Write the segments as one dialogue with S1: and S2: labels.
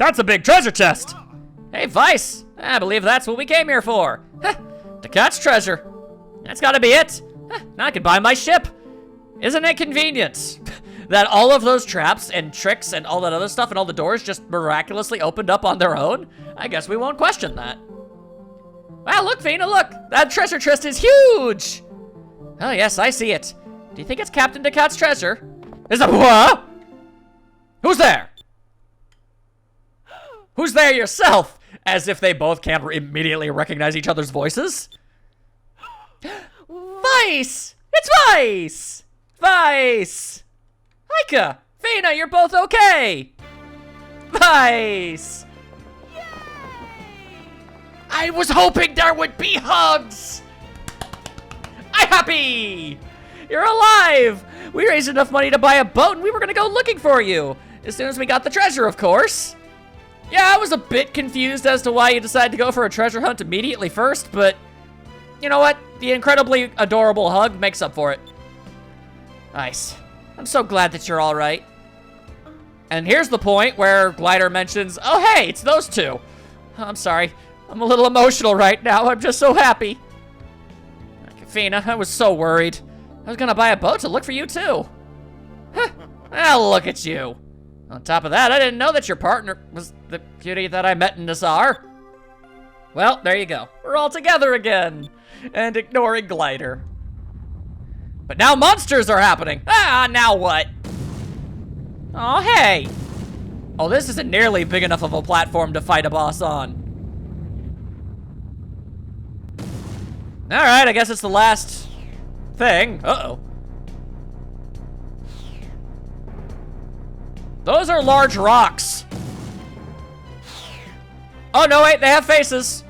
S1: That's a big treasure chest. Hey, Vice, I believe that's what we came here for. Huh, to catch treasure. That's gotta be it. Huh, now I can buy my ship. Isn't it convenient that all of those traps and tricks and all that other stuff and all the doors just miraculously opened up on their own? I guess we won't question that. Wow, look, Fina, look. That treasure chest is huge. Oh, yes, I see it. Do you think it's Captain Ducat's treasure? Is that what? Who's there? Who's there yourself? As if they both can't immediately recognize each other's voices. Vice! It's Vice! Vice! Heike! Fina, you're both okay! Vice! Yay! I was hoping there would be hugs! I'm happy! You're alive! We raised enough money to buy a boat and we were gonna go looking for you. As soon as we got the treasure, of course. Yeah, I was a bit confused as to why you decided to go for a treasure hunt immediately first, but you know what? The incredibly adorable hug makes up for it. Nice. I'm so glad that you're all right. And here's the point where Glider mentions, oh hey, it's those two. I'm sorry, I'm a little emotional right now. I'm just so happy. Fina, I was so worried. I was gonna buy a boat to look for you too. Huh. Well, look at you. On top of that, I didn't know that your partner was the cutie that I met in Nazar. Well, there you go. We're all together again. And ignoring Glider. But now monsters are happening. Ah, now what? Oh, hey. Oh, this isn't nearly big enough of a platform to fight a boss on. All right, I guess it's the last thing. Uh-oh. Those are large rocks. Oh, no, wait, they have faces.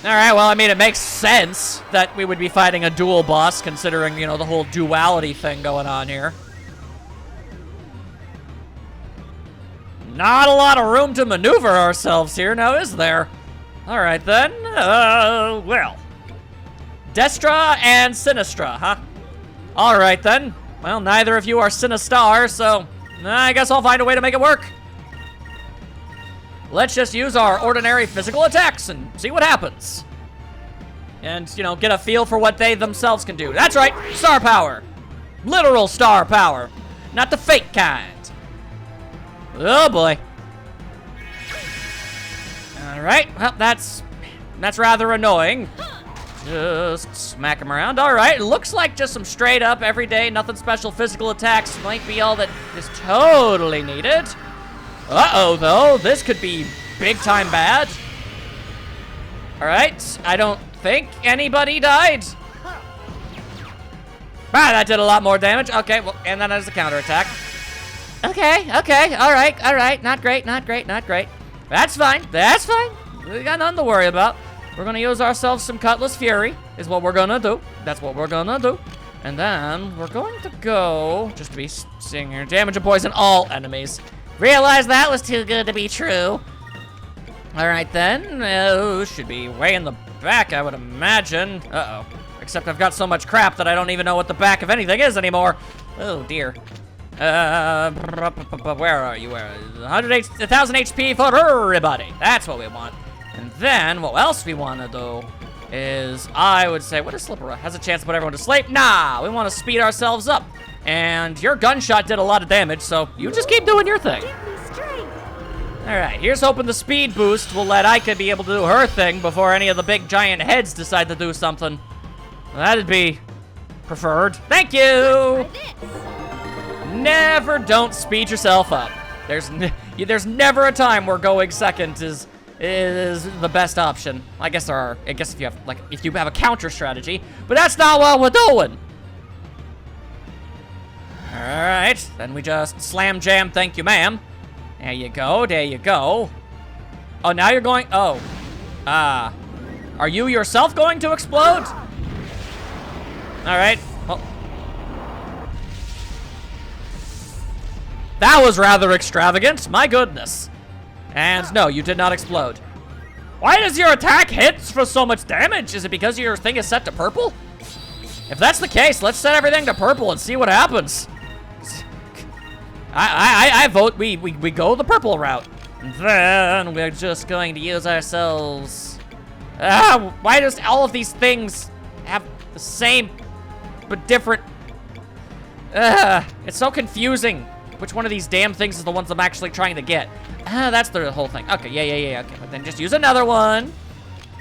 S1: All right, well, I mean, it makes sense that we would be fighting a dual boss considering, you know, the whole duality thing going on here. Not a lot of room to maneuver ourselves here now, is there? All right, then. Well. Destra and Sinistra, huh? All right, then. Well, neither of you are Sinistar, so I guess I'll find a way to make it work. Let's just use our ordinary physical attacks and see what happens. And, you know, get a feel for what they themselves can do. That's right, star power. Literal star power, not the fake kind. Oh boy. All right, well, that's rather annoying. Just smack him around. All right, it looks like just some straight up, everyday, nothing special physical attacks might be all that is totally needed. Uh-oh, though, this could be big time bad. All right, I don't think anybody died. Ah, that did a lot more damage. Okay, well, and then there's a counterattack. Okay, all right, not great. That's fine. We got nothing to worry about. We're gonna use ourselves some Cutlass Fury, is what we're gonna do. That's what we're gonna do. And then we're going to go, just to be seeing here, damage and poison all enemies. Realize that was too good to be true. All right then, should be way in the back, I would imagine. Uh-oh, except I've got so much crap that I don't even know what the back of anything is anymore. Oh dear. Where are you? 1,000 HP for everybody. That's what we want. And then, what else we want to do is, I would say, what is Slipper has a chance to put everyone to sleep? Nah, we want to speed ourselves up. And your gunshot did a lot of damage, so you just keep doing your thing. All right, here's hoping the speed boost will let Ica be able to do her thing before any of the big giant heads decide to do something. That'd be preferred. Thank you. Never don't speed yourself up. There's never a time where going second is the best option. I guess there are. I guess if you have a counter strategy, but that's not what we're doing. All right, then we just slam jam. Thank you, ma'am. There you go. There you go. Oh, now you're going. Oh, are you yourself going to explode? All right. Well, that was rather extravagant. My goodness. And no, you did not explode. Why does your attack hit for so much damage? Is it because your thing is set to purple? If that's the case, let's set everything to purple and see what happens. I vote we go the purple route. And then we're just going to use ourselves. Why does all of these things have the same but different? It's so confusing. Which one of these damn things is the ones I'm actually trying to get? That's the whole thing. Okay, yeah. Okay, but then just use another one.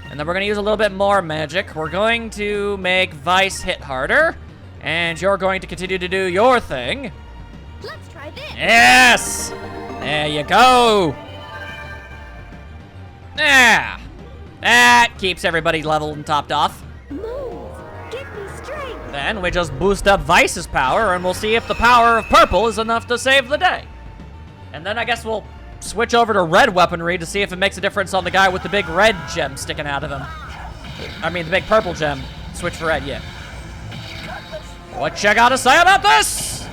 S1: And then we're gonna use a little bit more magic. We're going to make Vice hit harder. And you're going to continue to do your thing.
S2: Let's try this.
S1: Yes! There you go. Yeah. That keeps everybody leveled and topped off.
S2: Move. Give me strength.
S1: Then we just boost up Vice's power, and we'll see if the power of purple is enough to save the day. And then I guess we'll switch over to red weaponry to see if it makes a difference on the guy with the big red gem sticking out of him. I mean, the big purple gem. Switch for red, yeah. What you gotta say about this?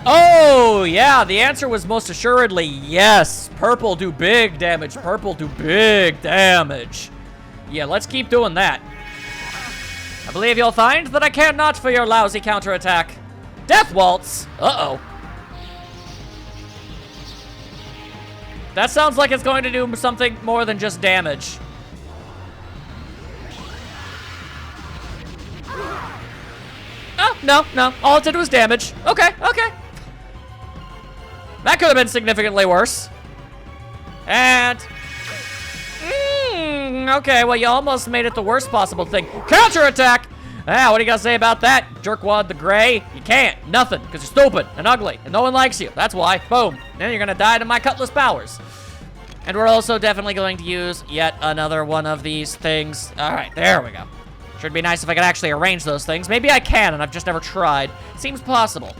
S1: Oh, yeah, the answer was most assuredly yes. Purple do big damage. Purple do big damage. Yeah, let's keep doing that. I believe you'll find that I care not for your lousy counterattack. Death Waltz. Uh-oh. That sounds like it's going to do something more than just damage. Oh, no. All it did was damage. Okay. That could have been significantly worse. And... okay, well, you almost made it the worst possible thing. Counterattack! What do you gotta say about that, Jerkwad the Gray? You can't. Nothing, because you're stupid and ugly, and no one likes you. That's why. Boom. Then you're gonna die to my Cutlass powers. And we're also definitely going to use yet another one of these things. All right, there we go. Should be nice if I could actually arrange those things. Maybe I can, and I've just never tried. Seems possible.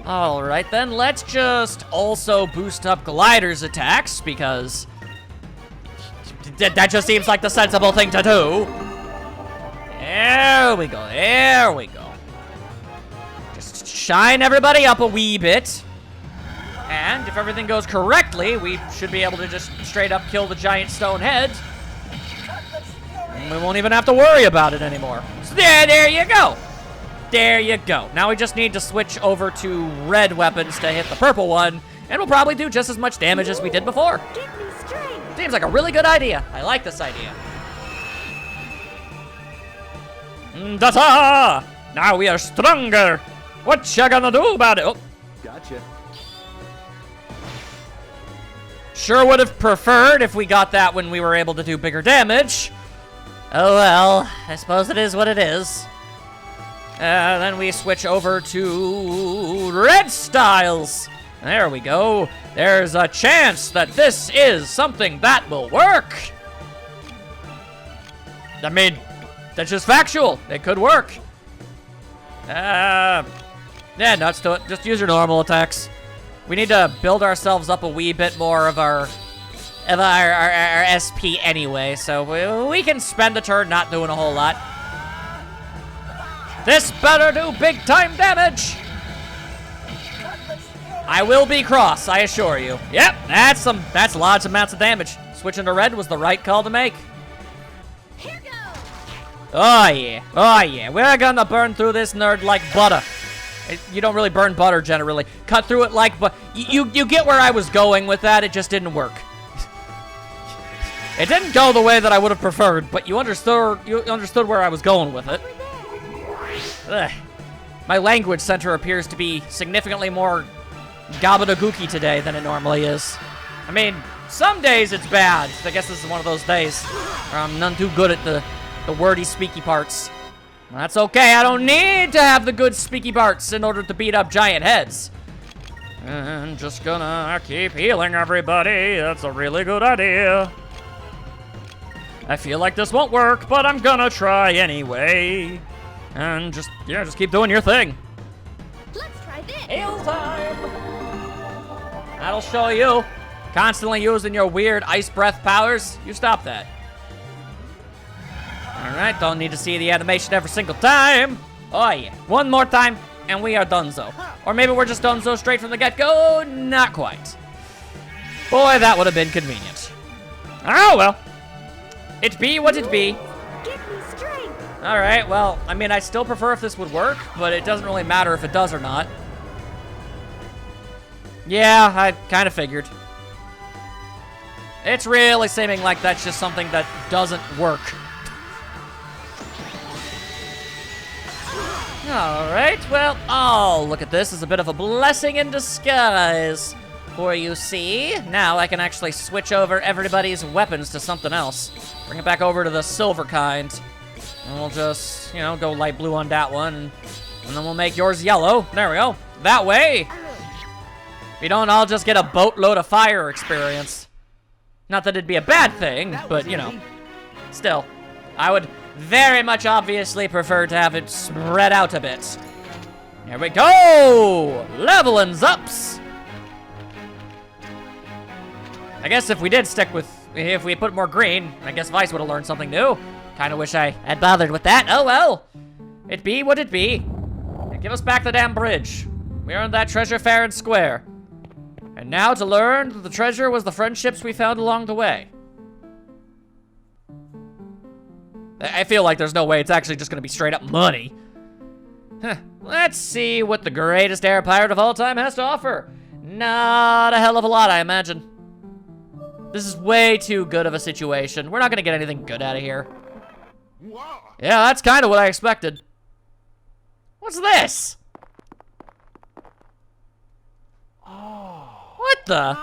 S1: All right, then let's just also boost up Glider's attacks, because that just seems like the sensible thing to do. There we go. Just shine everybody up a wee bit. And if everything goes correctly, we should be able to just straight up kill the giant stone head. And we won't even have to worry about it anymore. So there you go. There you go. Now we just need to switch over to red weapons to hit the purple one, and we'll probably do just as much damage as we did before.
S2: Give me strength.
S1: Seems like a really good idea. I like this idea. Ta-ta! Now we are stronger. What you gonna do about it? Oh.
S3: Gotcha.
S1: Sure would have preferred if we got that when we were able to do bigger damage. Oh well, I suppose it is what it is. Then we switch over to red styles. There we go. There's a chance that this is something that will work. I mean, that's just factual. It could work. Yeah, nuts to it. Just use your normal attacks. We need to build ourselves up a wee bit more of our SP anyway, so we can spend the turn not doing a whole lot. This better do big time damage. I will be cross, I assure you. Yep, that's large amounts of damage. Switching to red was the right call to make.
S2: Here goes.
S1: Oh yeah, we're gonna burn through this nerd like butter. You don't really burn butter generally. Cut through it like but you get where I was going with that. It just didn't work. It didn't go the way that I would have preferred, but you understood where I was going with it. Ugh. My language center appears to be significantly more gabadagooky today than it normally is. I mean, some days it's bad. I guess this is one of those days where I'm none too good at the wordy speaky parts. That's okay, I don't need to have the good speaky parts in order to beat up giant heads. I'm just gonna keep healing everybody. That's a really good idea. I feel like this won't work, but I'm gonna try anyway. And just keep doing your thing.
S2: Let's try this.
S1: Heal time! That'll show you. Constantly using your weird ice breath powers. You stop that. Alright, don't need to see the animation every single time. Oh yeah, one more time, and we are donezo. Or maybe we're just donezo straight from the get-go. Not quite. Boy, that would have been convenient. Oh well. It be what it be.
S2: Give me strength.
S1: Alright, well, I mean, I still prefer if this would work, but it doesn't really matter if it does or not. Yeah, I kind of figured. It's really seeming like that's just something that doesn't work. Alright, well, oh, look at this. It's a bit of a blessing in disguise. For you see, now I can actually switch over everybody's weapons to something else. Bring it back over to the silver kind. And we'll just, you know, go light blue on that one. And then we'll make yours yellow. There we go. That way. We don't all just get a boatload of fire experience. Not that it'd be a bad thing, but, you know, still. I would very much obviously prefer to have it spread out a bit. Here we go! Leveling's ups! I guess if we did stick with, if we put more green, I guess Vice would have learned something new. Kinda wish I had bothered with that. Oh well. It be what it be. And give us back the damn bridge. We earned that treasure fair and square. And now to learn that the treasure was the friendships we found along the way. I feel like there's no way it's actually just gonna be straight up money. Huh. Let's see what the greatest air pirate of all time has to offer. Not a hell of a lot, I imagine. This is way too good of a situation. We're not gonna get anything good out of here. Yeah, that's kind of what I expected. What's this? What the?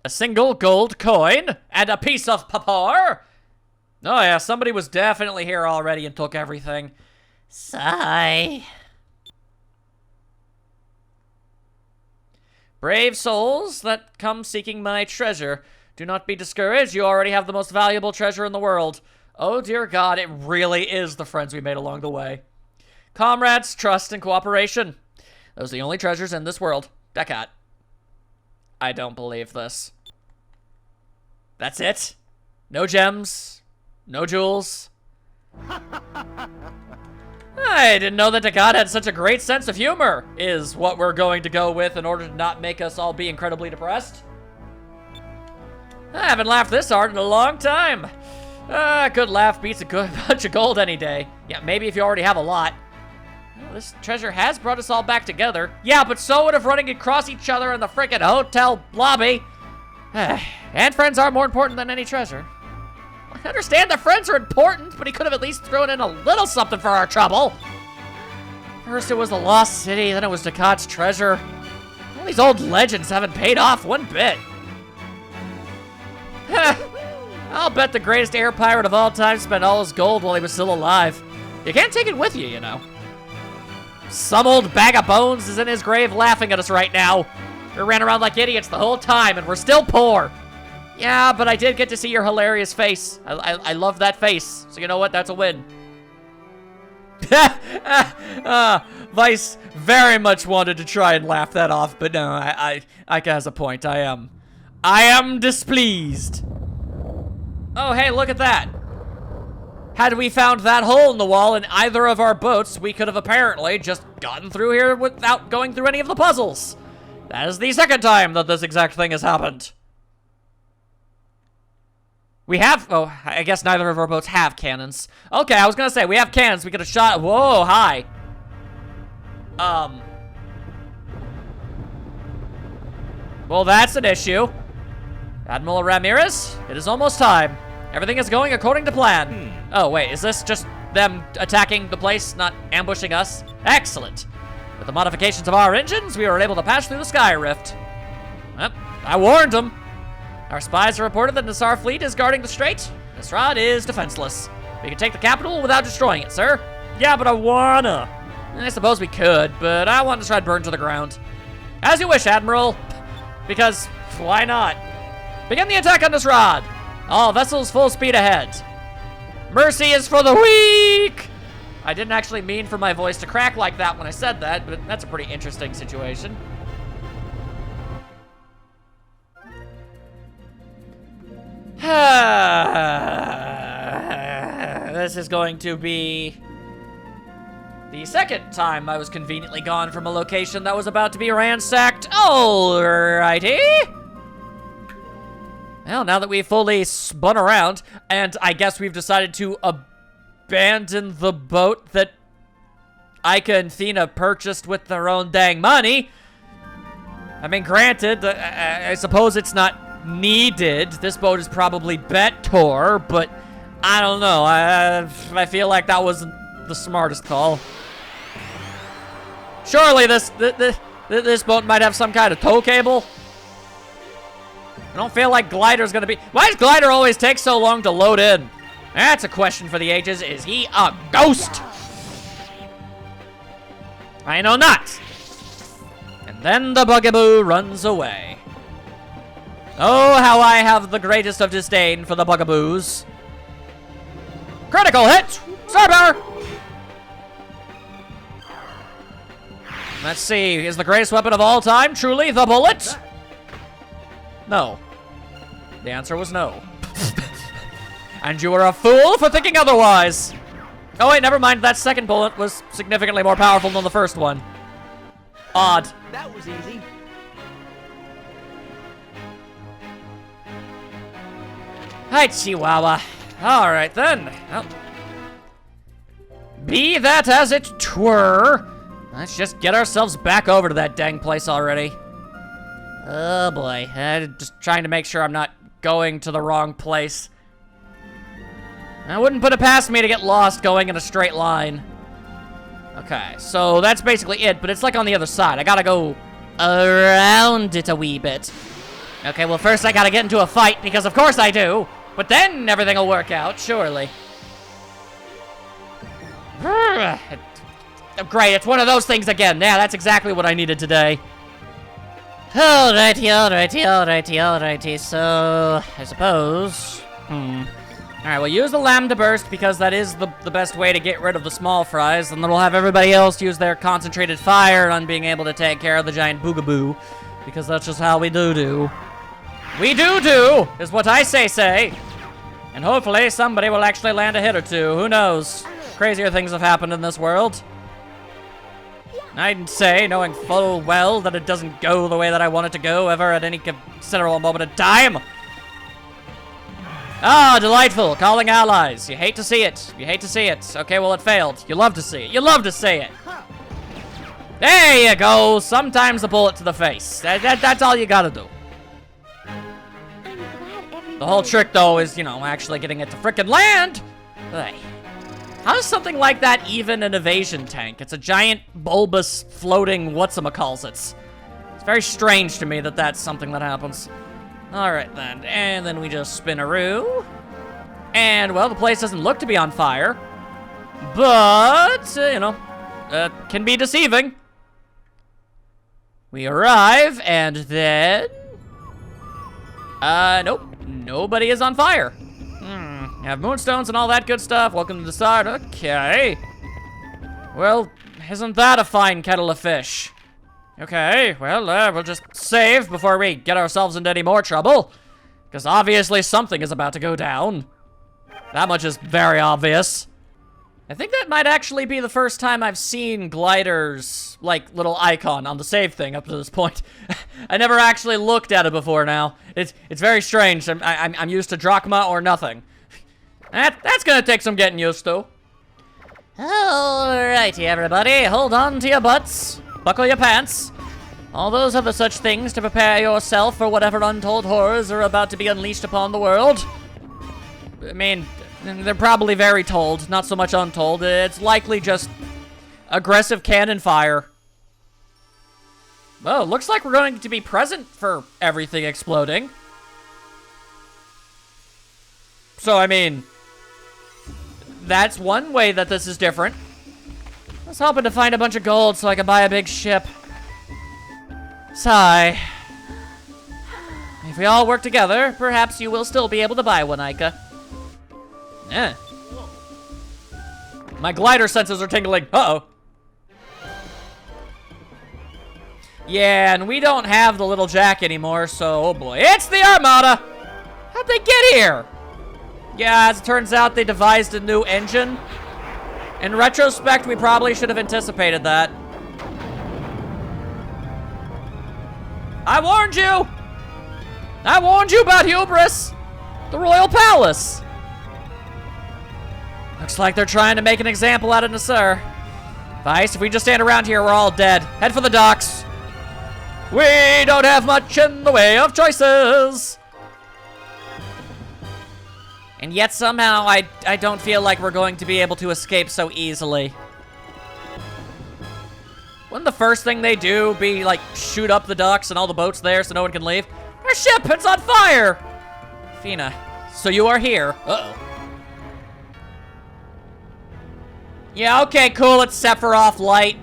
S1: A single gold coin and a piece of papier? Oh yeah, somebody was definitely here already and took everything. Sigh. Brave souls that come seeking my treasure. Do not be discouraged, you already have the most valuable treasure in the world. Oh dear God, it really is the friends we made along the way. Comrades, trust, and cooperation. Those are the only treasures in this world. Decat. I don't believe this. That's it? No gems? No jewels? I didn't know that Decat had such a great sense of humor, is what we're going to go with in order to not make us all be incredibly depressed. I haven't laughed this hard in a long time. A good laugh beats a good bunch of gold any day. Yeah, maybe if you already have a lot. Well, this treasure has brought us all back together. Yeah, but so would have running across each other in the frickin' hotel lobby. And friends are more important than any treasure. I understand that friends are important, but he could have at least thrown in a little something for our trouble. First it was the lost city, then it was Decat's treasure. All these old legends haven't paid off one bit. I'll bet the greatest air pirate of all time spent all his gold while he was still alive. You can't take it with you, you know. Some old bag of bones is in his grave laughing at us right now. We ran around like idiots the whole time and we're still poor. Yeah, but I did get to see your hilarious face. I love that face. So you know what? That's a win. Vice very much wanted to try and laugh that off, but no, Ika has a point. I am displeased. Oh, hey, look at that. Had we found that hole in the wall in either of our boats, we could have apparently just gotten through here without going through any of the puzzles. That is the second time that this exact thing has happened. We have, oh, I guess neither of our boats have cannons. Okay, I was gonna say, we have cannons, we could have shot, whoa, hi. Well, that's an issue. Admiral Ramirez, it is almost time. Everything is going according to plan. Oh, wait, is this just them attacking the place, not ambushing us? Excellent. With the modifications of our engines, we were able to pass through the sky rift. Well, I warned them. Our spies have reported that the Nassar fleet is guarding the strait. Nasrad is defenseless. We can take the capital without destroying it, sir. Yeah, but I wanna. I suppose we could, but I want to try to burn to the ground. As you wish, Admiral. Because, why not? Begin the attack on Nasrad. All vessels full speed ahead. Mercy is for the weak! I didn't actually mean for my voice to crack like that when I said that, but that's a pretty interesting situation. This is going to be the second time I was conveniently gone from a location that was about to be ransacked. Alrighty. Well, now that we've fully spun around, and I guess we've decided to abandon the boat that Ika and Thena purchased with their own dang money, I mean, granted, I suppose it's not needed. This boat is probably better, but I don't know. I feel like that wasn't the smartest call. Surely this boat might have some kind of tow cable. I don't feel like Glider's gonna be... Why does Glider always take so long to load in? That's a question for the ages. Is he a ghost? I know not. And then the bugaboo runs away. Oh, how I have the greatest of disdain for the bugaboos. Critical hit! Star power! Let's see, is the greatest weapon of all time truly the bullet? No. The answer was no. And you were a fool for thinking otherwise. Oh wait, never mind, that second bullet was significantly more powerful than the first one. Odd.
S3: That was easy.
S1: Hi, Chihuahua. Alright then. Well, be that as it were, let's just get ourselves back over to that dang place already. Oh boy, just trying to make sure I'm not going to the wrong place. I wouldn't put it past me to get lost going in a straight line. Okay, so that's basically it, but it's like on the other side. I gotta go around it a wee bit. Okay, well first I gotta get into a fight, because of course I do. But then everything will work out, surely. Great, it's one of those things again. Yeah, that's exactly what I needed today. Alrighty. So, I suppose... Alright, we'll use the Lambda Burst because that is the best way to get rid of the small fries, and then we'll have everybody else use their concentrated fire on being able to take care of the giant boogaboo, because that's just how we do. We do, is what I say. And hopefully somebody will actually land a hit or two. Who knows? Crazier things have happened in this world. I'd say, knowing full well that it doesn't go the way that I want it to go ever at any considerable moment of time. Ah, delightful. Calling allies. You hate to see it. Okay, well, it failed. You love to see it. There you go. Sometimes a bullet to the face. That's all you gotta do. The whole trick, though, is, you know, actually getting it to frickin' land. Hey. How is something like that even an evasion tank? It's a giant, bulbous, floating whatchamacallits. It's very strange to me that that's something that happens. Alright then, and then we just spinaroo. And, well, the place doesn't look to be on fire. But, you know, can be deceiving. We arrive, and then... nope. Nobody is on fire. Have moonstones and all that good stuff. Welcome to the start. Okay. Well, isn't that a fine kettle of fish? Okay, well, we'll just save before we get ourselves into any more trouble. Because obviously something is about to go down. That much is very obvious. I think that might actually be the first time I've seen Glider's, like, little icon on the save thing up to this point. I never actually looked at it before now. It's very strange. I'm used to Drachma or nothing. That's gonna take some getting used to. Alrighty, everybody. Hold on to your butts. Buckle your pants. All those other such things to prepare yourself for whatever untold horrors are about to be unleashed upon the world. I mean, they're probably very told, not so much untold. It's likely just aggressive cannon fire. Oh, looks like we're going to be present for everything exploding. So, I mean, that's one way that this is different. I was hoping to find a bunch of gold so I could buy a big ship. Sigh. If we all work together, perhaps you will still be able to buy one, Aika. Eh. My glider senses are tingling. Uh-oh. Yeah, and we don't have the little jack anymore, so, oh boy. It's the Armada! How'd they get here? Yeah, as it turns out, they devised a new engine. In retrospect, we probably should have anticipated that. I warned you! I warned you about hubris! The Royal Palace! Looks like they're trying to make an example out of Nasser. Vice, if we just stand around here, we're all dead. Head for the docks. We don't have much in the way of choices. And yet somehow I don't feel like we're going to be able to escape so easily. Wouldn't the first thing they do be like shoot up the docks and all the boats there so no one can leave? Our ship, it's on fire! Fina, so you are here. Uh-oh. Yeah, okay, cool, it's Sephiroth Light.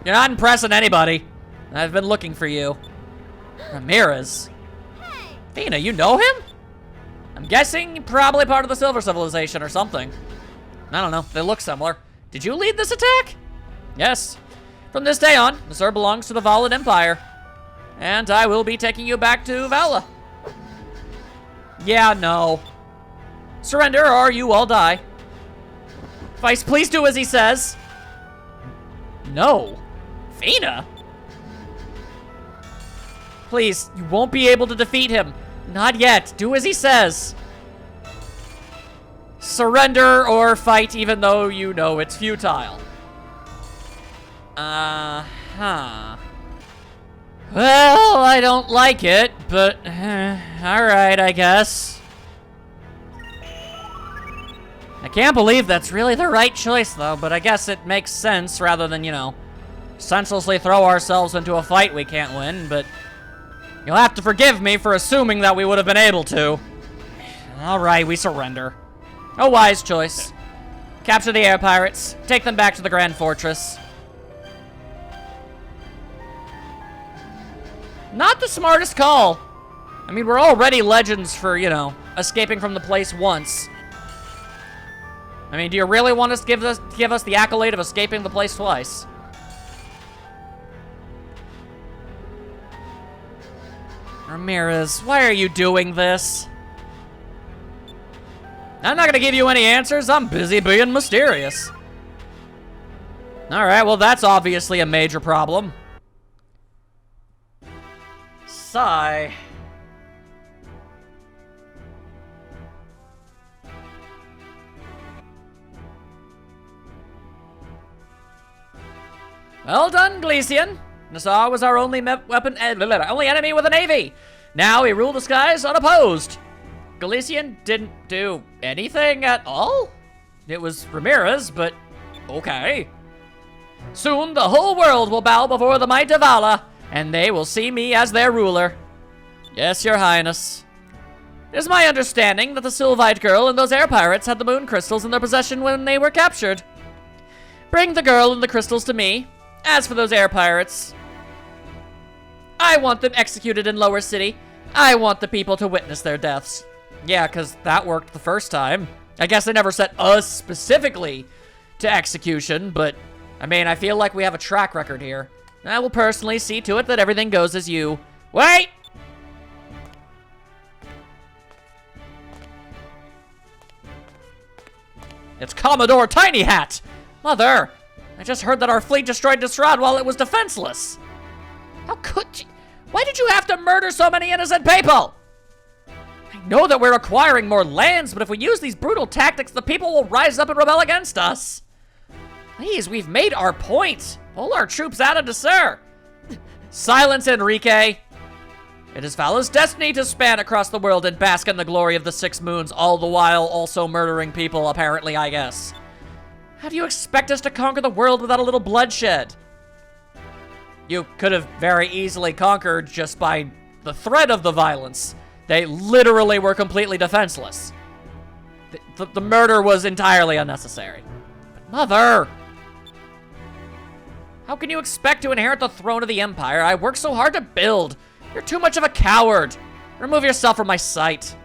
S1: You're not impressing anybody. I've been looking for you. Ramirez.
S2: Hey!
S1: Fina, you know him? I'm guessing probably part of the Silver Civilization or something. I don't know, they look similar. Did you lead this attack? Yes. From this day on, Nasur belongs to the Valan Empire. And I will be taking you back to Vala. Yeah, no. Surrender or you all die. Vice, please do as he says. No. Fina? Please, you won't be able to defeat him. Not yet. Do as he says. Surrender or fight even though you know it's futile. Uh-huh. Well, I don't like it, but alright, I guess. I can't believe that's really the right choice, though, but I guess it makes sense rather than, you know, senselessly throw ourselves into a fight we can't win, but you'll have to forgive me for assuming that we would have been able to. Alright, we surrender. A wise choice. Capture the air pirates, take them back to the Grand Fortress. Not the smartest call. I mean, we're already legends for, you know, escaping from the place once. I mean, do you really want us to give us the accolade of escaping the place twice? Ramirez, why are you doing this? I'm not gonna give you any answers. I'm busy being mysterious. Alright, well, that's obviously a major problem. Sigh. Well done, Glecian. Nasur was our only only enemy with a navy. Now we rule the skies unopposed. Glecian didn't do anything at all? It was Ramirez, but okay. Soon the whole world will bow before the might of Allah, and they will see me as their ruler. Yes, your highness. It is my understanding that the Sylvite girl and those air pirates had the moon crystals in their possession when they were captured. Bring the girl and the crystals to me. As for those air pirates, I want them executed in Lower City. I want the people to witness their deaths. Yeah, because that worked the first time. I guess they never set us specifically to execution, but I mean, I feel like we have a track record here. I will personally see to it that everything goes as you... Wait! It's Commodore Tiny Hat! Mother, I just heard that our fleet destroyed Disrad while it was defenseless. How could you... Why did you have to murder so many innocent people? I know that we're acquiring more lands, but if we use these brutal tactics, the people will rise up and rebel against us. Please, we've made our point. Pull our troops out of Nasur. Silence, Enrique. It is Vala's destiny to span across the world and bask in the glory of the Six Moons, all the while also murdering people, apparently, I guess. How do you expect us to conquer the world without a little bloodshed? You could have very easily conquered just by the threat of the violence. They literally were completely defenseless. The murder was entirely unnecessary. But Mother! How can you expect to inherit the throne of the Empire I worked so hard to build? You're too much of a coward. Remove yourself from my sight.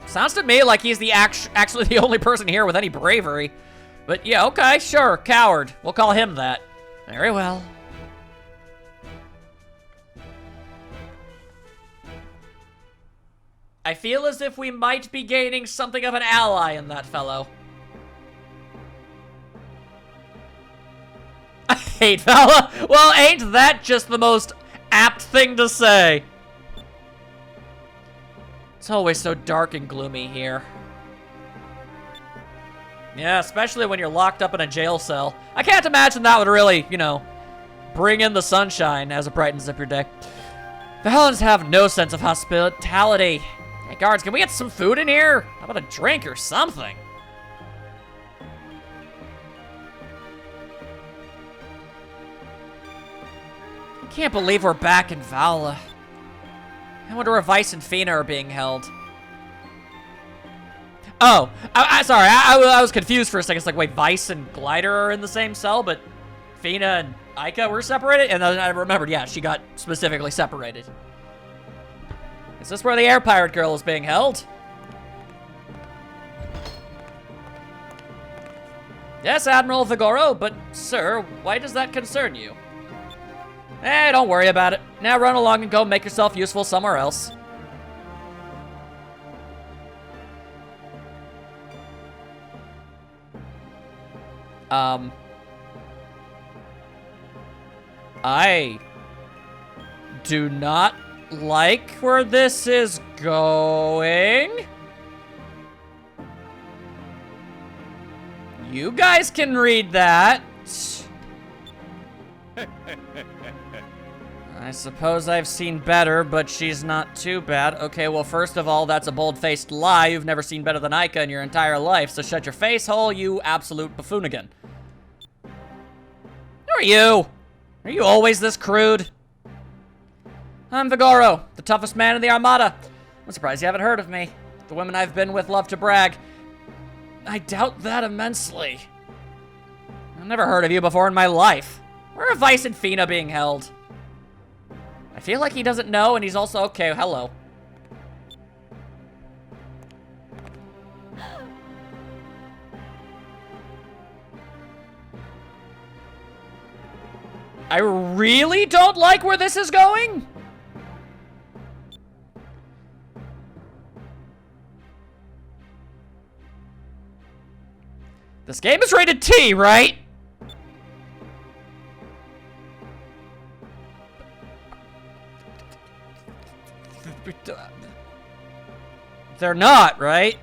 S1: Sounds to me like he's actually the only person here with any bravery. But yeah, okay, sure, coward. We'll call him that. Very well. I feel as if we might be gaining something of an ally in that fellow. I hate Vala. Well, ain't that just the most apt thing to say? It's always so dark and gloomy here. Yeah, especially when you're locked up in a jail cell. I can't imagine that would really, you know, bring in the sunshine as it brightens up your day. The Helens have no sense of hospitality. Hey, guards, can we get some food in here? How about a drink or something? I can't believe we're back in Vala. I wonder where Vice and Fina are being held. Oh, sorry, I was confused for a second. It's like, wait, Vice and Glider are in the same cell, but Fina and Aika were separated? And then I remembered, yeah, she got specifically separated. Is this where the air pirate girl is being held? Yes, Admiral Vigoro, but sir, why does that concern you? Eh, don't worry about it. Now run along and go make yourself useful somewhere else. I do not like where this is going. You guys can read that. I suppose I've seen better, but she's not too bad. Okay, well, first of all, that's a bold-faced lie. You've never seen better than Aika in your entire life, so shut your face hole, you absolute buffoonigan. Who are you? Are you always this crude? I'm Vigoro, the toughest man in the Armada. I'm surprised you haven't heard of me. The women I've been with love to brag. I doubt that immensely. I've never heard of you before in my life. Where are Vice and Fina being held? I feel like he doesn't know, and he's also... Okay, hello. I really don't like where this is going. This game is rated T, right? They're not, right?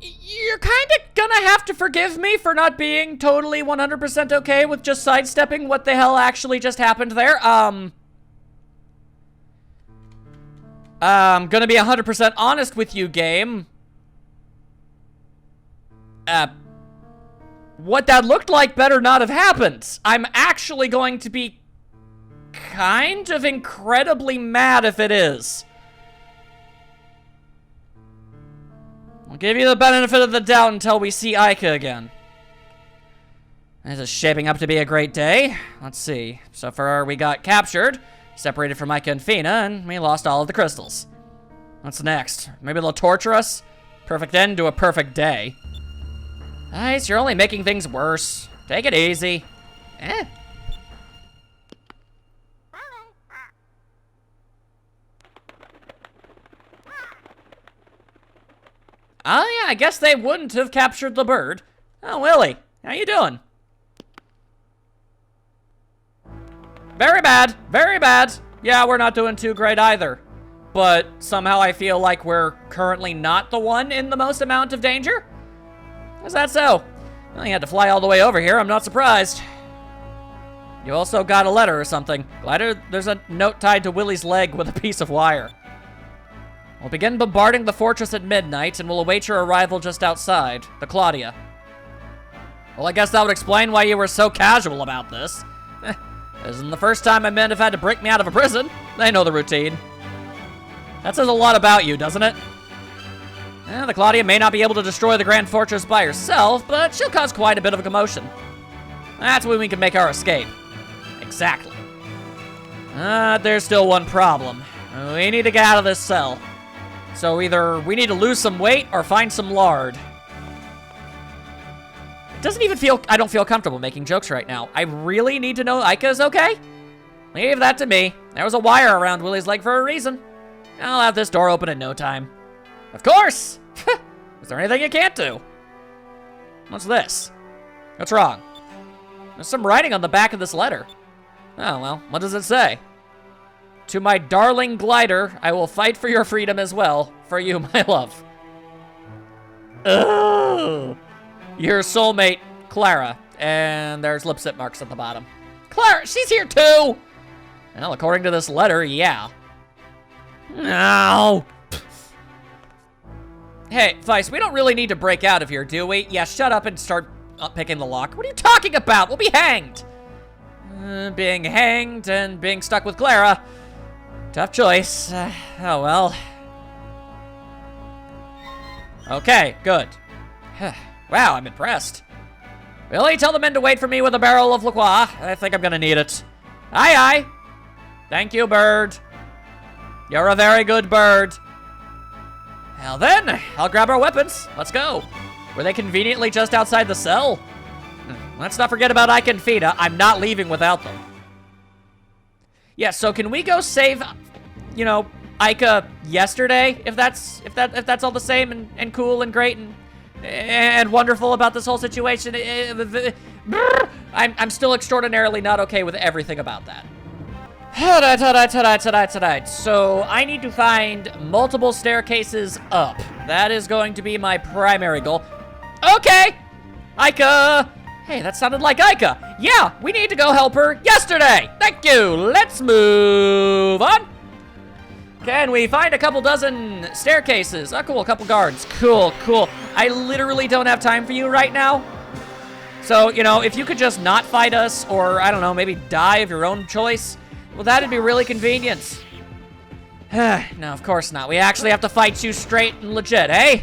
S1: You're kind of gonna have to forgive me for not being totally 100% okay with just sidestepping what the hell actually just happened there. I'm gonna be 100% honest with you, game. What that looked like better not have happened. I'm actually going to be kind of incredibly mad if it is. I'll give you the benefit of the doubt until we see Aika again. This is shaping up to be a great day. Let's see. So far, we got captured, separated from Aika and Fina, and we lost all of the crystals. What's next? Maybe they'll torture us? Perfect end to a perfect day. Nice, you're only making things worse. Take it easy. Oh yeah, I guess they wouldn't have captured the bird. Oh, Willie, how you doing? Very bad, very bad. Yeah, we're not doing too great either. But somehow I feel like we're currently not the one in the most amount of danger. Is that so? Well, you had to fly all the way over here, I'm not surprised. You also got a letter or something. Glider, there's a note tied to Willie's leg with a piece of wire. We'll begin bombarding the fortress at midnight, and we'll await your arrival just outside, the Claudia. Well, I guess that would explain why you were so casual about this. This isn't the first time my men have had to break me out of a prison. They know the routine. That says a lot about you, doesn't it? The Claudia may not be able to destroy the Grand Fortress by herself, but she'll cause quite a bit of a commotion. That's when we can make our escape. Exactly. There's still one problem. We need to get out of this cell. So either we need to lose some weight or find some lard. It doesn't even feel, I don't feel comfortable making jokes right now. I really need to know Aika's okay? Leave that to me. There was a wire around Willie's leg for a reason. I'll have this door open in no time. Of course! Is there anything you can't do? What's this? What's wrong? There's some writing on the back of this letter. Oh, well, what does it say? To my darling glider, I will fight for your freedom as well. For you, my love. Ugh. Your soulmate, Clara. And there's lipstick marks at the bottom. Clara, she's here too! Well, according to this letter, yeah. No. Hey, Vice, we don't really need to break out of here, do we? Yeah, shut up and start picking the lock. What are you talking about? We'll be hanged. Being hanged and being stuck with Clara. Tough choice. Oh, well. Okay, good. Wow, I'm impressed. Really? Tell the men to wait for me with a barrel of liqueur. I think I'm gonna need it. Aye, aye. Thank you, bird. You're a very good bird. Well then, I'll grab our weapons. Let's go. Were they conveniently just outside the cell? Let's not forget about Ika and Fina. I'm not leaving without them. Yeah, so can we go save, you know, Ika yesterday? If that's all the same and cool and great and wonderful about this whole situation. I'm still extraordinarily not okay with everything about that. Alright. So I need to find multiple staircases up. That is going to be my primary goal. Okay, Ika. Hey, that sounded like Ika. Yeah, we need to go help her yesterday. Thank you. Let's move on. Can we find a couple dozen staircases? Oh, cool, a couple guards. Cool. I literally don't have time for you right now. So, you know, if you could just not fight us or, I don't know, maybe die of your own choice, well, that'd be really convenient. No, of course not. We actually have to fight you straight and legit, eh?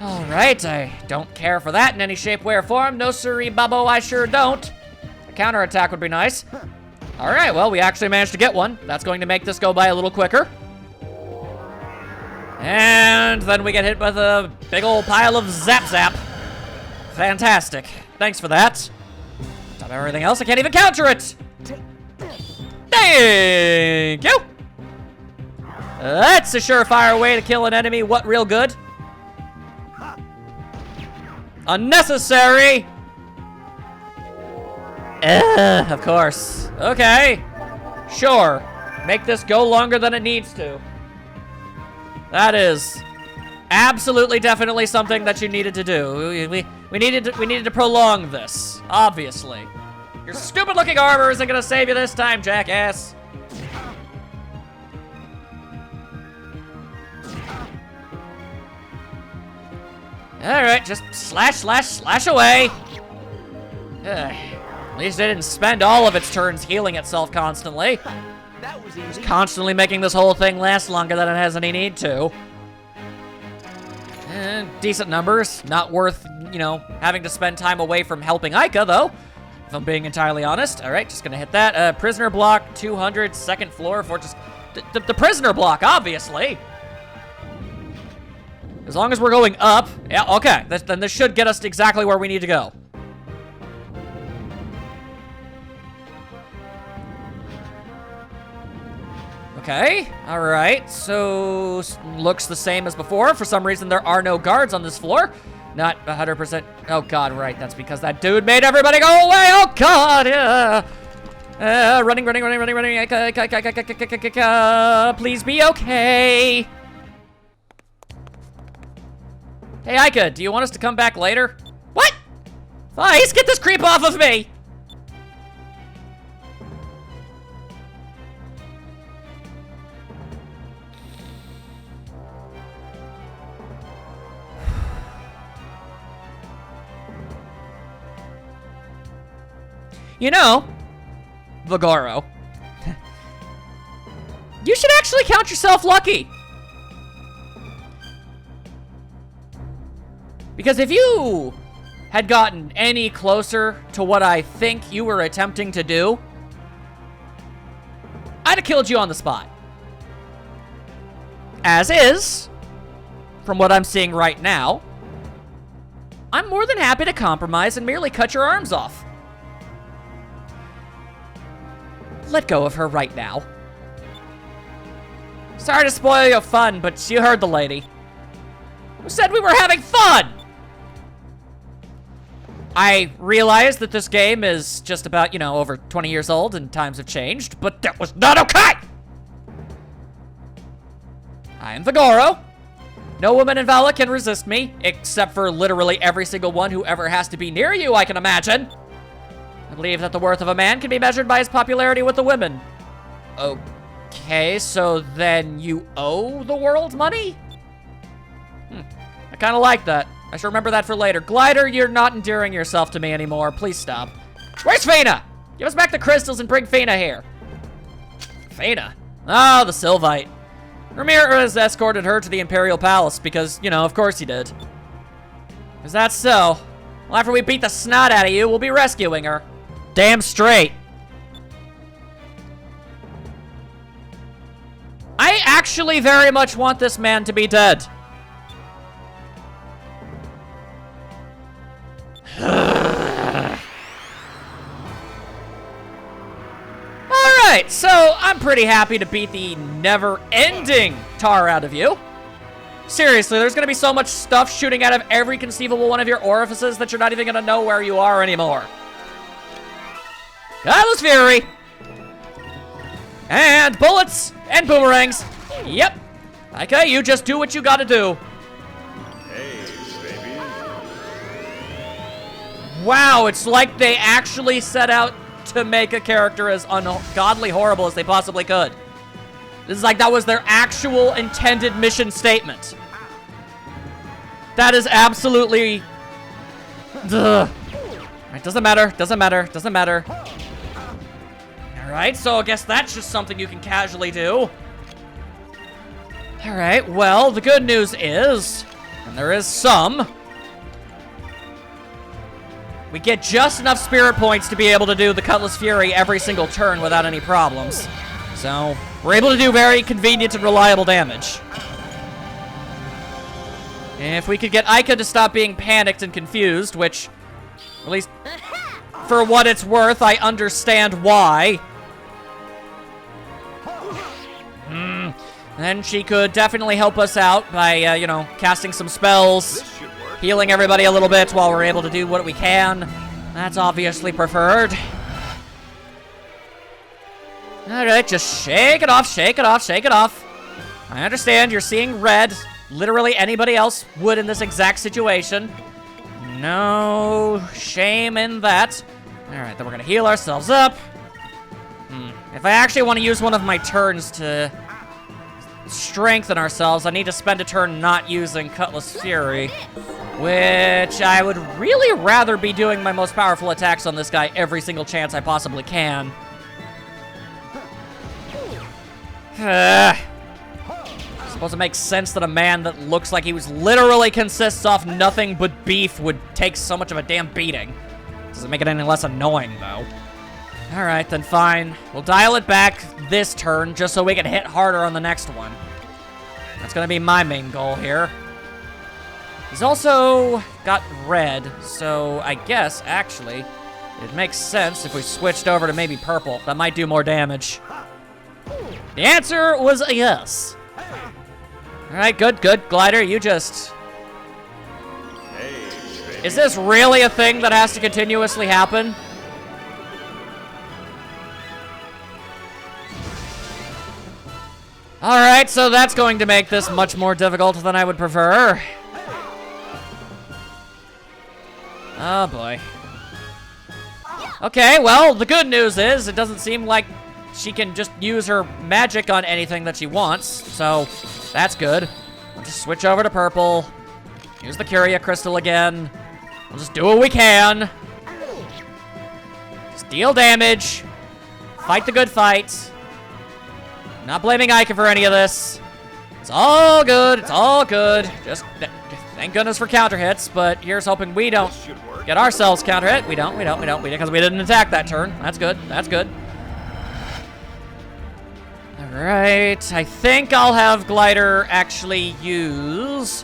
S1: All right, I don't care for that in any shape, way, or form. No siree, Bubbo, I sure don't. A counterattack would be nice. All right, well, we actually managed to get one. That's going to make this go by a little quicker. And then we get hit with a big old pile of zap. Fantastic. Thanks for that. On top of everything else, I can't even counter it. Thank you. That's a surefire way to kill an enemy. What real good? Unnecessary. Of course. Okay. Sure. Make this go longer than it needs to. That is absolutely, definitely something that you needed to do. We needed to prolong this, obviously. Your stupid-looking armor isn't gonna save you this time, jackass. All right, just slash away. At least it didn't spend all of its turns healing itself constantly.
S3: That was easy.
S1: It's constantly making this whole thing last longer than it has any need to. Decent numbers. Not worth, you know, having to spend time away from helping Ika, though. If I'm being entirely honest. All right, just gonna hit that. Prisoner block, 200, second floor, fortress. The prisoner block, obviously. As long as we're going up. Yeah, okay. Then this should get us to exactly where we need to go. Okay, all right, so looks the same as before. For some reason, there are no guards on this floor. Not 100%. Oh, God, right. That's because that dude made everybody go away. Oh, God, yeah. Running. Please be okay. Hey, Ika, do you want us to come back later? What? Vice, get this creep off of me. You know, Vagoro, you should actually count yourself lucky. Because if you had gotten any closer to what I think you were attempting to do, I'd have killed you on the spot. As is, from what I'm seeing right now, I'm more than happy to compromise and merely cut your arms off. Let go of her right now. Sorry to spoil your fun, but you heard the lady. Who said we were having fun? I realize that this game is just about, over 20 years old and times have changed, but that was not okay! I am Vigoro. No woman in Vala can resist me, except for literally every single one who ever has to be near you, I can imagine. I believe that the worth of a man can be measured by his popularity with the women. Okay, so then you owe the world money? I kind of like that. I should remember that for later. Glider, you're not endearing yourself to me anymore. Please stop. Where's Fina? Give us back the crystals and bring Fina here. Fina? Oh, the Sylvite. Ramirez escorted her to the Imperial Palace because, of course he did. Is that so? Well, after we beat the snot out of you, we'll be rescuing her. Damn straight. I actually very much want this man to be dead. Alright, so I'm pretty happy to beat the never-ending tar out of you. Seriously, there's gonna be so much stuff shooting out of every conceivable one of your orifices that you're not even gonna know where you are anymore. Godless Fury! And bullets and boomerangs. Yep. Okay, you just do what you gotta do. Wow, it's like they actually set out to make a character as ungodly horrible as they possibly could. This is like that was their actual intended mission statement. That is absolutely... Ugh. It doesn't matter, doesn't matter, doesn't matter. Alright, so I guess that's just something you can casually do. Alright, well, the good news is, and there is some... We get just enough spirit points to be able to do the Cutlass Fury every single turn without any problems. So, we're able to do very convenient and reliable damage. If we could get Aika to stop being panicked and confused, which, at least for what it's worth, I understand why. Then she could definitely help us out by, casting some spells. Healing everybody a little bit while we're able to do what we can. That's obviously preferred. Alright, just shake it off, shake it off, shake it off. I understand you're seeing red. Literally anybody else would in this exact situation. No shame in that. Alright, then we're gonna heal ourselves up. If I actually want to use one of my turns to strengthen ourselves, I need to spend a turn not using Cutlass Fury. Which I would really rather be doing my most powerful attacks on this guy every single chance I possibly can. I suppose it makes sense that a man that looks like he was literally consists off nothing but beef would take so much of a damn beating. Doesn't make it any less annoying, though. Alright, then fine. We'll dial it back this turn just so we can hit harder on the next one. That's gonna be my main goal here. He's also got red, so I guess, actually, it makes sense if we switched over to maybe purple. That might do more damage. The answer was a yes. Alright, good, good. Glider, you just... Is this really a thing that has to continuously happen? Alright, so that's going to make this much more difficult than I would prefer. Oh boy. Okay, well, the good news is it doesn't seem like she can just use her magic on anything that she wants, so that's good. We'll just switch over to purple. Use the Curia Crystal again. We'll just do what we can. Just deal damage. Fight the good fight. Not blaming Aika for any of this. It's all good, it's all good. Just, thank goodness for counter hits, but here's hoping we don't get ourselves counter hit. We don't, because we didn't attack that turn. That's good, that's good. Alright, I think I'll have Glider actually use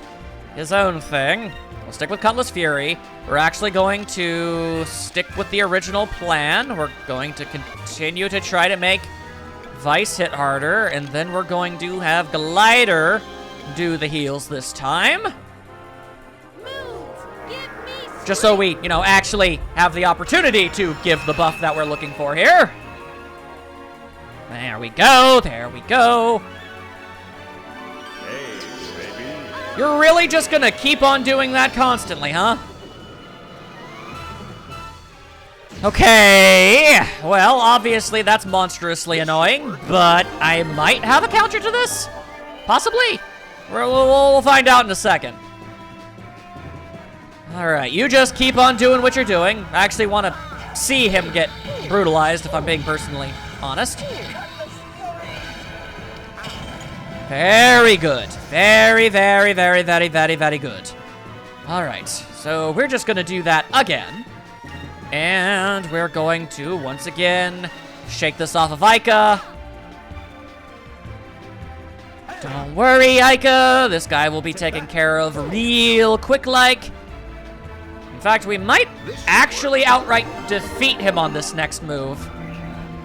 S1: his own thing. We'll stick with Cutlass Fury. We're actually going to stick with the original plan. We're going to continue to try to make Vice hit harder, and then we're going to have Glider do the heals this time. Just so we, you know, actually have the opportunity to give the buff that we're looking for here. There we go, there we go.
S3: Hey, baby.
S1: You're really just gonna keep on doing that constantly, huh? Okay, well, obviously that's monstrously annoying, but I might have a counter to this? Possibly. We'll find out in a second. All right, you just keep on doing what you're doing. I actually want to see him get brutalized, if I'm being personally honest. Very good. Very, very, very, very, very, very good. All right, so we're just gonna do that again. And we're going to, once again, shake this off of Ica. Don't worry, Ica. This guy will be taken care of real quick-like. In fact, we might actually outright defeat him on this next move.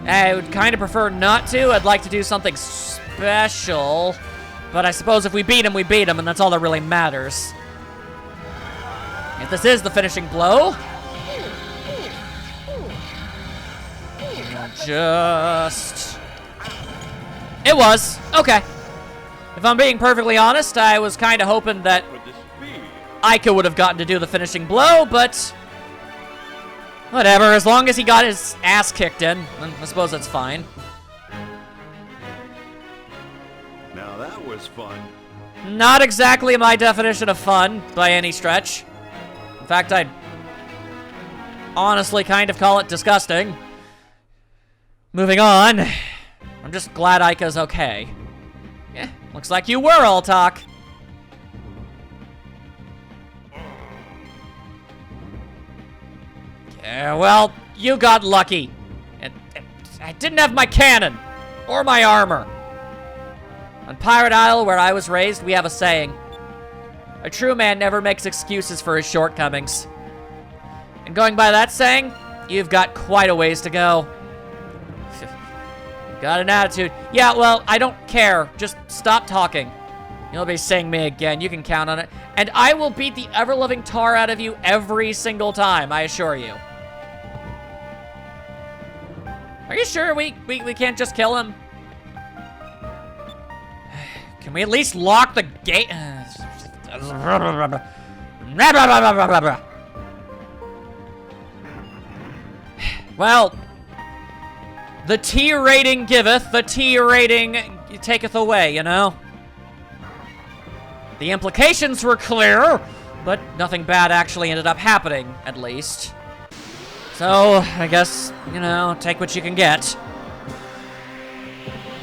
S1: I would kind of prefer not to. I'd like to do something special. But I suppose if we beat him, and that's all that really matters. If this is the finishing blow... Just... It was. Okay. If I'm being perfectly honest, I was kind of hoping that Ica would have gotten to do the finishing blow, but... Whatever, as long as he got his ass kicked in, then I suppose that's fine.
S3: Now that was fun.
S1: Not exactly my definition of fun, by any stretch. In fact, I'd honestly kind of call it disgusting. Moving on. I'm just glad Ica's okay. Yeah, looks like you were all talk. Yeah, well, you got lucky. I didn't have my cannon. Or my armor. On Pirate Isle, where I was raised, we have a saying. A true man never makes excuses for his shortcomings. And going by that saying, you've got quite a ways to go. Got an attitude. Yeah, well, I don't care. Just stop talking. You'll be saying me again. You can count on it. And I will beat the ever-loving tar out of you every single time, I assure you. Are you sure we can't just kill him? Can we at least lock the gate? Well... The T rating giveth, the T rating taketh away, you know? The implications were clear, but nothing bad actually ended up happening, at least. So, I guess, you know, take what you can get.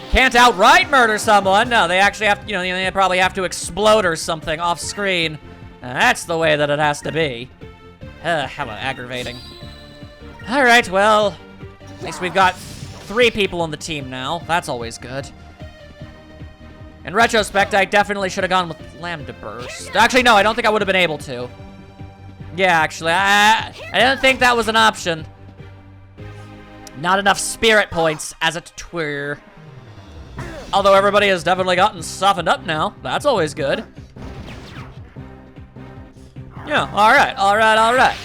S1: Can't outright murder someone. No, they actually have, you know, they probably have to explode or something off screen. That's the way that it has to be. How aggravating. All right, well, at least we've got 3 people on the team now. That's always good. In retrospect, I definitely should have gone with Lambda Burst. Actually, no, I don't think I would have been able to. Yeah, actually, I didn't think that was an option. Not enough spirit points, as it were. Although everybody has definitely gotten softened up now. That's always good. Yeah, alright, alright, alright.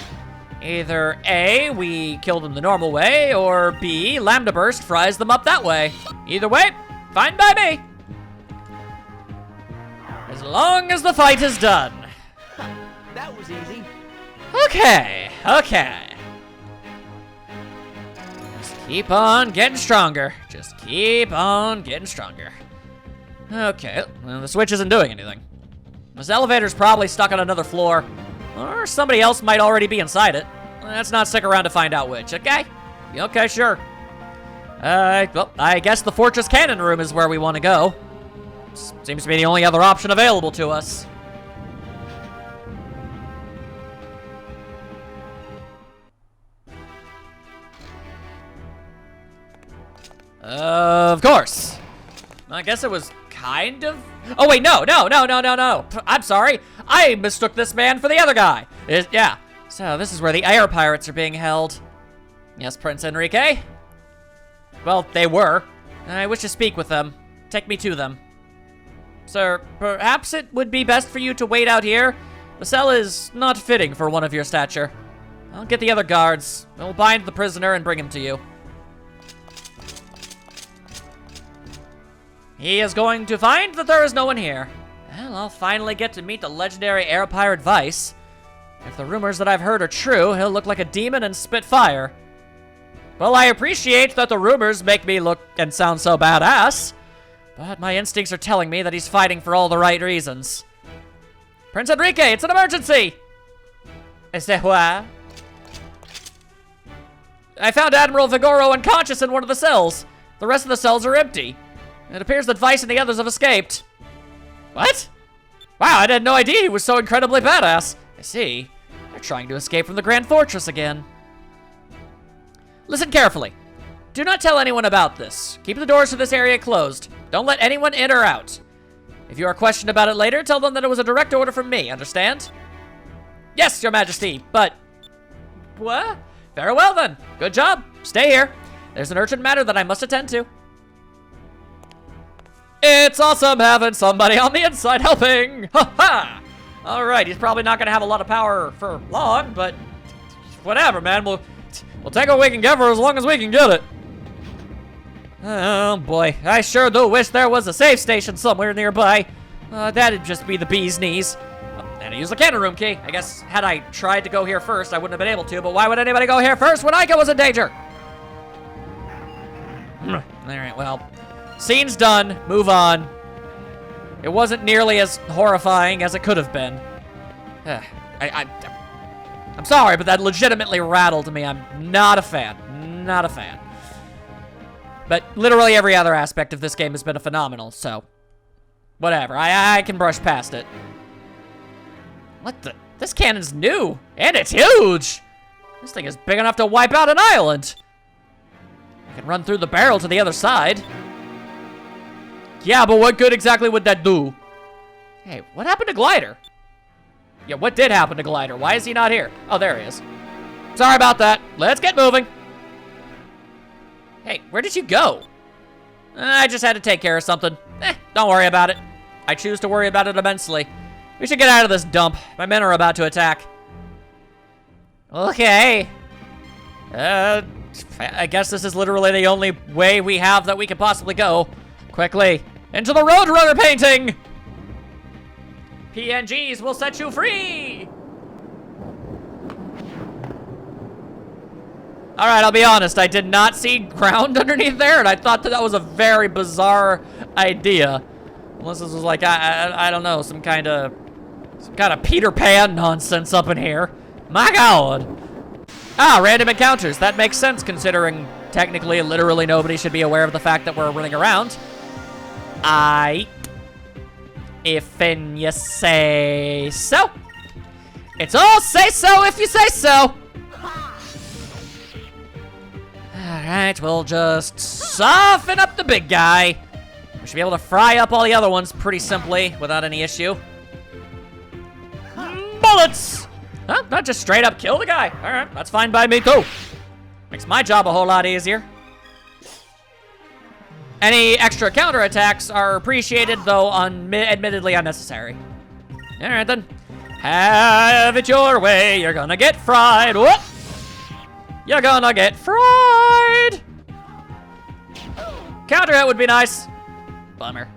S1: Either A, we kill them the normal way, or B, Lambda Burst fries them up that way. Either way, fine by me. As long as the fight is done.
S4: That was easy.
S1: Okay, okay. Just keep on getting stronger. Just keep on getting stronger. Okay, well, the switch isn't doing anything. This elevator's probably stuck on another floor. Or somebody else might already be inside it. Let's not stick around to find out which, okay? Okay, sure. Well, I guess the Fortress Cannon Room is where we want to go. Seems to be the only other option available to us. Of course. I guess it was kind of... Oh, wait, no. I'm sorry. I mistook this man for the other guy. Yeah. So, this is where the air pirates are being held. Yes, Prince Enrique? Well, they were. I wish to speak with them. Take me to them. Sir, perhaps it would be best for you to wait out here. The cell is not fitting for one of your stature. I'll get the other guards. We'll bind the prisoner and bring him to you. He is going to find that there is no one here. Well, I'll finally get to meet the legendary air pirate Vice. If the rumors that I've heard are true, he'll look like a demon and spit fire. Well, I appreciate that the rumors make me look and sound so badass, but my instincts are telling me that he's fighting for all the right reasons. Prince Enrique, it's an emergency! C'est quoi? I found Admiral Vigoro unconscious in one of the cells. The rest of the cells are empty. It appears that Vice and the others have escaped. What? Wow, I had no idea he was so incredibly badass. I see. They're trying to escape from the Grand Fortress again. Listen carefully. Do not tell anyone about this. Keep the doors to this area closed. Don't let anyone in or out. If you are questioned about it later, tell them that it was a direct order from me, understand? Yes, Your Majesty, but... What? Very well then. Good job. Stay here. There's an urgent matter that I must attend to. It's awesome having somebody on the inside helping! Ha ha! Alright, he's probably not gonna have a lot of power for long, but... Whatever, man. We'll take what we can get for as long as we can get it. Oh boy, I sure do wish there was a safe station somewhere nearby. That'd just be the bee's knees. And I use the cannon room key. I guess had I tried to go here first, I wouldn't have been able to, but why would anybody go here first when Ica was in danger? Alright, well, scene's done. Move on. It wasn't nearly as horrifying as it could have been. I'm sorry, but that legitimately rattled me. I'm not a fan. Not a fan. But literally every other aspect of this game has been phenomenal, so... Whatever, I can brush past it. What the? This cannon's new, and it's huge! This thing is big enough to wipe out an island! I can run through the barrel to the other side. Yeah, but what good exactly would that do? Hey, what happened to Glider? Yeah, what did happen to Glider? Why is he not here? Oh, there he is. Sorry about that. Let's get moving. Hey, where did you go? I just had to take care of something. Don't worry about it. I choose to worry about it immensely. We should get out of this dump. My men are about to attack. Okay. I guess this is literally the only way we have that we could possibly go. Quickly, into the Roadrunner painting! PNGs will set you free! Alright, I'll be honest, I did not see ground underneath there, and I thought that was a very bizarre idea. Unless this was like, I don't know, some kind of Peter Pan nonsense up in here. My God! Ah, random encounters. That makes sense considering technically, literally nobody should be aware of the fact that we're running around. If you say so. It's all say so if you say so. Alright, we'll just soften up the big guy. We should be able to fry up all the other ones pretty simply without any issue. Bullets! Huh? Not just straight up kill the guy. Alright, that's fine by me too. Makes my job a whole lot easier. Any extra counterattacks are appreciated, though admittedly unnecessary. Alright then. Have it your way, you're gonna get fried. Whoop! You're gonna get fried! Counter hit would be nice. Bummer.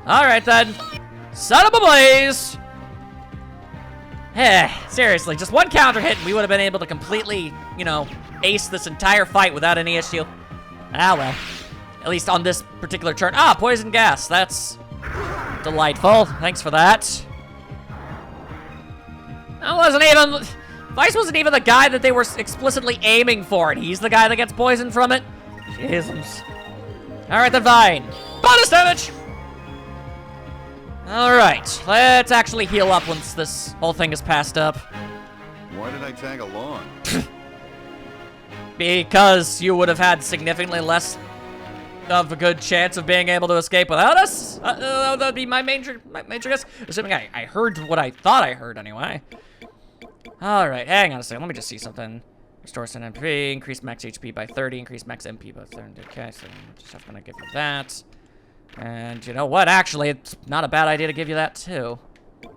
S1: Alright then. Son of a blaze! Seriously, just one counter hit and we would have been able to completely, you know, ace this entire fight without any issue. Ah well. At least on this particular turn. Ah, poison gas. That's delightful. Thanks for that. That wasn't even... Vice wasn't even the guy that they were explicitly aiming for, and he's the guy that gets poisoned from it? Jesus. Alright then, fine. Bonus damage! Alright, let's actually heal up once this whole thing is passed up.
S3: Why did I tag along?
S1: Because you would have had significantly less of a good chance of being able to escape without us? That'd be my major guess. Assuming I heard what I thought I heard anyway. Alright, hang on a second. Let me just see something. Restore some MP, increase max HP by 30, increase max MP by 30. Okay, so I'm just gonna give you that. And you know what? Actually, it's not a bad idea to give you that too.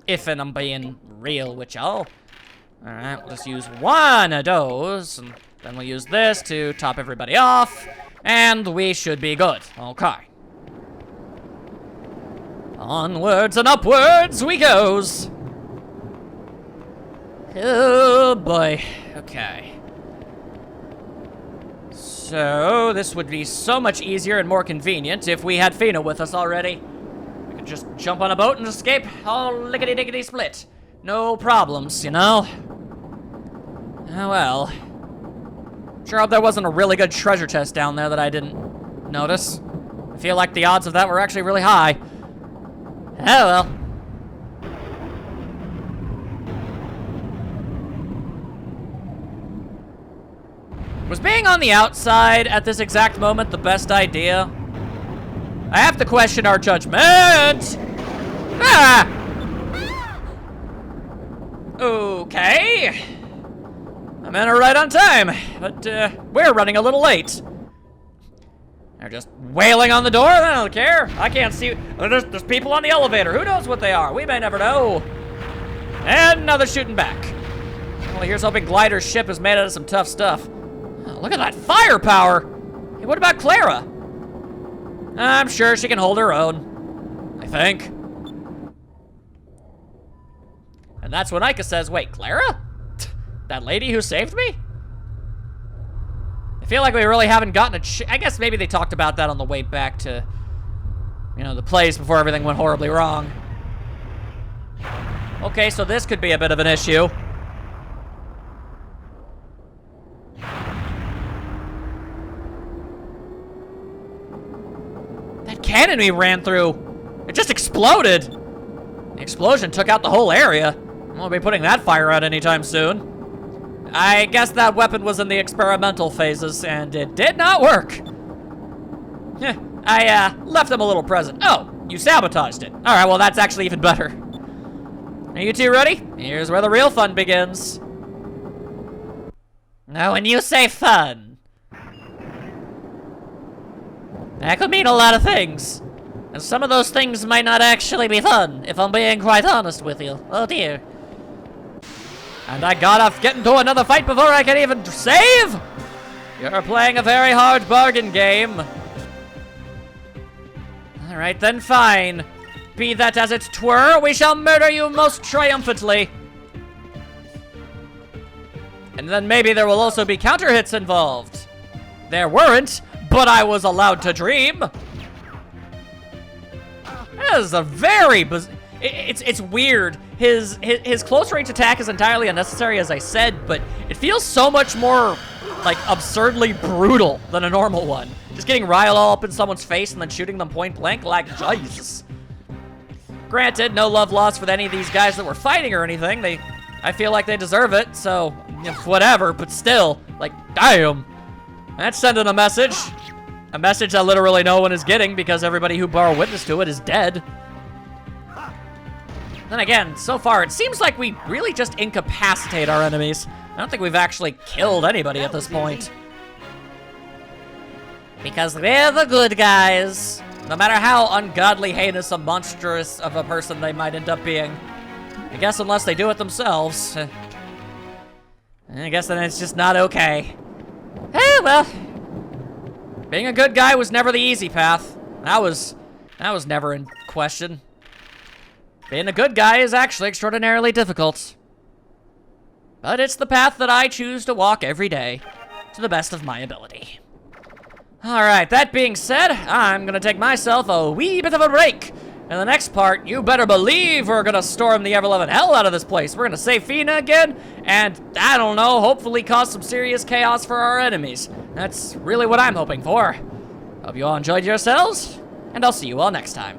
S1: If and I'm being real with y'all. Alright, we'll just use one of those, and then we'll use this to top everybody off, and we should be good. Okay. Onwards and upwards we goes. Oh boy. Okay. So, this would be so much easier and more convenient if we had Fina with us already. We could just jump on a boat and escape all lickety-dickety split. No problems, you know? Oh well. Sure hope there wasn't a really good treasure chest down there that I didn't notice. I feel like the odds of that were actually really high. Oh well. Was being on the outside at this exact moment the best idea? I have to question our judgment. Ah! Okay. I'm in it right on time, but we're running a little late. They're just wailing on the door. I don't care. I can't see. There's people on the elevator. Who knows what they are? We may never know. And now they're shooting back. Well, here's hoping Glider's ship is made out of some tough stuff. Oh, look at that firepower. Hey, what about Clara? I'm sure she can hold her own. I think. And that's when Ika says, wait, Clara? That lady who saved me? I feel like we really haven't gotten I guess maybe they talked about that on the way back to, you know, the place before everything went horribly wrong. Okay, so this could be a bit of an issue. That cannon we ran through, it just exploded. The explosion took out the whole area. I won't be putting that fire out anytime soon. I guess that weapon was in the experimental phases, and it did not work. I left them a little present. Oh, you sabotaged it. All right, well, that's actually even better. Are you two ready? Here's where the real fun begins. Now, when you say fun, that could mean a lot of things. And some of those things might not actually be fun, if I'm being quite honest with you. Oh, dear. And I got off getting to another fight before I could even save? You're playing a very hard bargain game. Alright then, fine. Be that as it were, we shall murder you most triumphantly. And then maybe there will also be counter hits involved. There weren't, but I was allowed to dream. That is a very it's weird. His close range attack is entirely unnecessary, as I said, but it feels so much more like absurdly brutal than a normal one. Just getting riled all up in someone's face and then shooting them point blank, like Jesus. Granted, no love lost for any of these guys that were fighting or anything. I feel like they deserve it, so whatever. But still, like, damn, that's sending a message. A message that literally no one is getting because everybody who bore witness to it is dead. Then again, so far, it seems like we really just incapacitate our enemies. I don't think we've actually killed anybody at this point. Because they're the good guys. No matter how ungodly, heinous, and monstrous of a person they might end up being. I guess unless they do it themselves. I guess then it's just not okay. Hey, well. Being a good guy was never the easy path. That was never in question. Being a good guy is actually extraordinarily difficult. But it's the path that I choose to walk every day, to the best of my ability. Alright, that being said, I'm gonna take myself a wee bit of a break. In the next part, you better believe we're gonna storm the ever-loving hell out of this place. We're gonna save Fina again, and, I don't know, hopefully cause some serious chaos for our enemies. That's really what I'm hoping for. Hope you all enjoyed yourselves, and I'll see you all next time.